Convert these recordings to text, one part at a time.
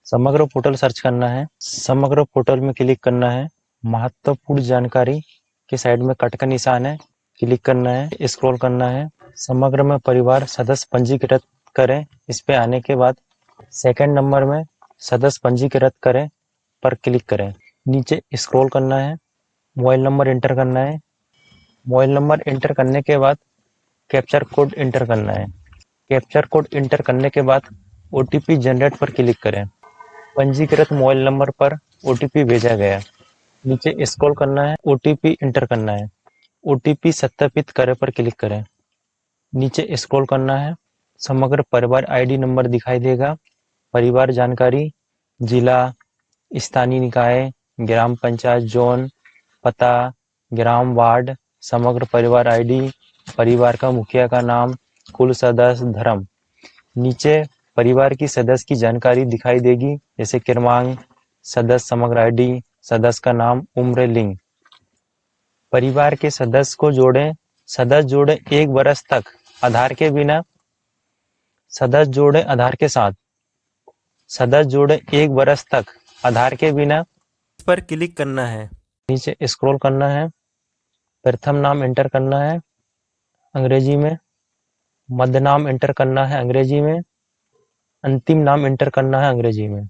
समग्र portal search करना है। समग्र पोर्टल में क्लिक करना है। महत्वपूर्ण जानकारी के साइड में कट का निशान है, क्लिक करना है, स्क्रॉल करना है। समग्र में परिवार सदस्य पंजीकृत करें, इस पे आने के बाद सेकंड नंबर में सदस्य पंजीकृत करें पर क्लिक करें। नीचे स्क्रॉल करना है, मोबाइल नंबर एंटर करना है। मोबाइल नंबर एंटर करने के बाद कैप्चर कोड एंटर करना है। कैप्चर कोड एंटर करने के बाद ओटीपी जनरेट पर क्लिक करें। पंजीकृत मोबाइल नंबर पर ओटीपी भेजा गया। नीचे स्क्रॉल करना है, ओटीपी एंटर करना है। ओटीपी सत्यापित करें पर क्लिक करें। नीचे स्क्रॉल करना है, समग्र परिवार आईडी नंबर दिखाई देगा। परिवार जानकारी, जिला, स्थानीय निकाय, ग्राम पंचायत, जोन, पता, ग्राम, वार्ड, समग्र परिवार आईडी, परिवार का मुखिया का नाम, कुल सदस्य, धर्म। नीचे परिवार की सदस्य की जानकारी दिखाई देगी, जैसे क्रमांक, सदस्य समग्र आईडी, सदस्य का नाम, उम्र, लिंग। परिवार के सदस्य को जोड़ें। सदस्य जोड़े 1 वर्ष तक आधार के बिना, सदस्य जोड़े आधार के साथ। सदस्य जोड़े 1 वर्ष तक आधार के बिना पर क्लिक करना है। नीचे स्क्रॉल करना है, प्रथम नाम एंटर करना है अंग्रेजी में, मध्य नाम एंटर करना है अंग्रेजी में, अंतिम नाम एंटर करना है अंग्रेजी में।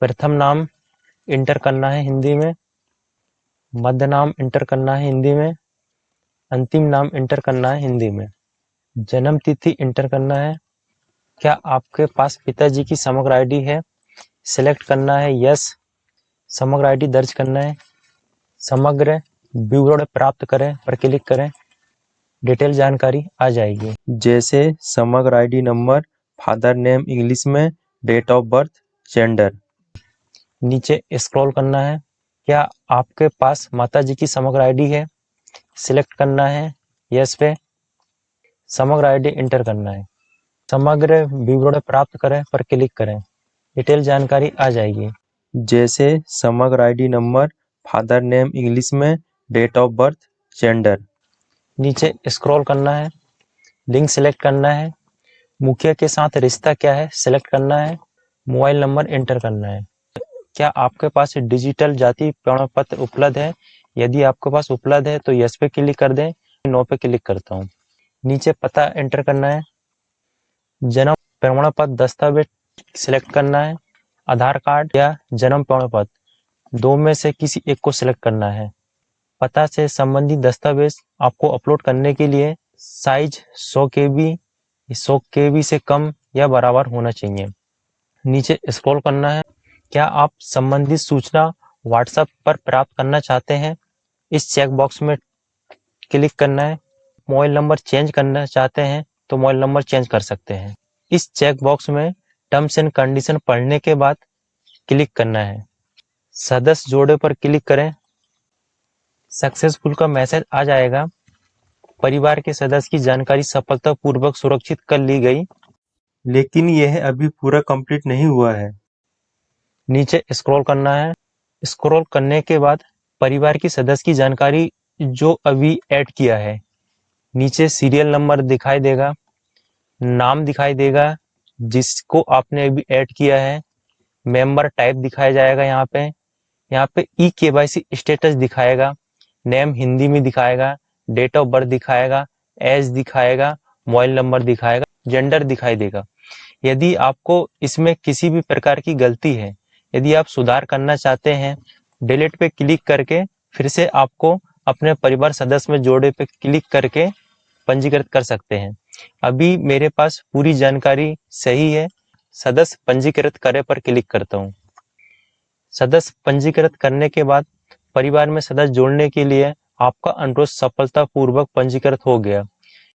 प्रथम नाम एंटर करना है हिंदी में, मध्य नाम एंटर करना है हिंदी में, अंतिम नाम एंटर करना है हिंदी में। जन्म तिथि एंटर करना है। क्या आपके पास पिताजी की समग्र आईडी है? सिलेक्ट करना है यस। समग्र आईडी दर्ज करना है। समग्र विवरण प्राप्त करें पर क्लिक करें। डिटेल जानकारी आ जाएगी, जैसे समग्र ID number, father name English में, डेट ऑफ बर्थ, जेंडर। नीचे स्क्रॉल करना है। क्या आपके पास माताजी की समग्र आईडी है? सिलेक्ट करना है यस पे। समग्र आईडी एंटर करना है। समग्र विवरण प्राप्त करें पर क्लिक करें। डिटेल जानकारी आ जाएगी, जैसे समग्र ID number, father name English में, डेट ऑफ बर्थ, जेंडर। नीचे स्क्रॉल करना है, लिंक सिलेक्ट करना है। मुखिया के साथ रिश्ता क्या है? सिलेक्ट करना है। मोबाइल नंबर एंटर करना है। क्या आपके पास डिजिटल जाति प्रमाण पत्र उपलब्ध है? यदि आपके पास उपलब्ध है तो यस पे क्लिक कर दें, नो पे क्लिक करता हूँ। नीचे पता एंटर करना है। जन्म प्रमाण पत्र दस्तावेज सिलेक्ट करना है। आधार कार्ड या जन्म प्रमाण पत्र, 2 में से किसी एक को सिलेक्ट करना है। पता से संबंधित दस्तावेज आपको अपलोड करने के लिए साइज 100 KB, 100 KB से कम या बराबर होना चाहिए। नीचे स्क्रॉल करना है। क्या आप संबंधित सूचना व्हाट्सएप पर प्राप्त करना चाहते हैं? इस चेक बॉक्स में क्लिक करना है। मोबाइल नंबर चेंज करना चाहते हैं तो मोबाइल नंबर चेंज कर सकते हैं। इस चेक बॉक्स में टर्म्स एंड कंडीशन पढ़ने के बाद क्लिक करना है। सदस्य जोड़े पर क्लिक करें। सक्सेसफुल का मैसेज आ जाएगा। परिवार के सदस्य की जानकारी सफलतापूर्वक सुरक्षित कर ली गई, लेकिन यह अभी पूरा कंप्लीट नहीं हुआ है। नीचे स्क्रॉल करना है। स्क्रॉल करने के बाद परिवार की सदस्य की जानकारी जो अभी ऐड किया है, नीचे सीरियल नंबर दिखाई देगा, नाम दिखाई देगा जिसको आपने अभी ऐड किया है, मेंबर टाइप दिखाया जाएगा। यहाँ पे ई-KYC स्टेटस दिखाएगा, नेम हिंदी में दिखाएगा, डेट ऑफ बर्थ दिखाएगा, एज दिखाएगा, मोबाइल नंबर दिखाएगा, जेंडर दिखाई देगा। यदि आपको इसमें किसी भी प्रकार की गलती है, यदि आप सुधार करना चाहते हैं, डिलीट पे क्लिक करके फिर से आपको अपने परिवार सदस्य में जोड़े पे क्लिक करके पंजीकृत कर सकते हैं। अभी मेरे पास पूरी जानकारी सही है। सदस्य पंजीकृत करे पर क्लिक करता हूँ। सदस्य पंजीकृत करने के बाद परिवार में सदस्य जोड़ने के लिए आपका अनुरोध सफलतापूर्वक पंजीकृत हो गया।